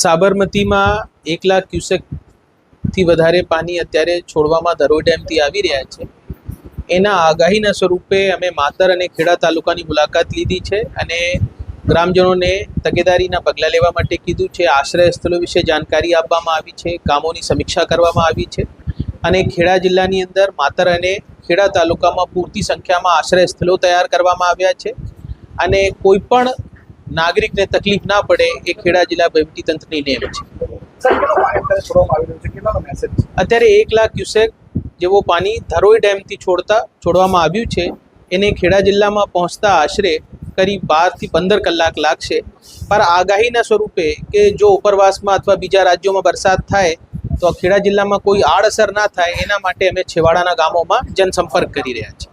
સાબરમતીમાં 1 લાખ ક્યુસેકથી વધારે પાણી અત્યારે છોડવામાં ધરોઈ ડેમથી આવી રહ્યા છે. એના આગાહીના સ્વરૂપે અમે માતર અને ખેડા તાલુકાની મુલાકાત લીધી છે અને ગ્રામજનોને તકેદારીના પગલાં લેવા માટે કીધું છે. આશ્રય સ્થળો વિશે જાણકારી આપવામાં આવી છે, કામોની સમીક્ષા કરવામાં આવી છે અને ખેડા જિલ્લાની અંદર માતર અને ખેડા તાલુકામાં પૂરતી સંખ્યામાં આશ્રય સ્થળો તૈયાર કરવામાં આવ્યા છે અને કોઈ પણ નાગરિકને તકલીફ ના પડે એ ખેડા જિલ્લા વહીવટીતંત્રની નેમ છે. અત્યારે 1 લાખ ક્યુસેક જેવો પાણી ધરોઈ ડેમથી છોડવામાં આવ્યું છે. એને ખેડા જિલ્લામાં પહોંચતા આશરે કરીબ 12 થી 15 કલાક લાગશે. પર આગાહીના સ્વરૂપે કે જો ઉપરવાસમાં અથવા બીજા રાજ્યોમાં વરસાદ થાય તો ખેડા જિલ્લામાં કોઈ આડઅસર ના થાય એના માટે અમે છેવાડાના ગામોમાં જનસંપર્ક કરી રહ્યા છીએ.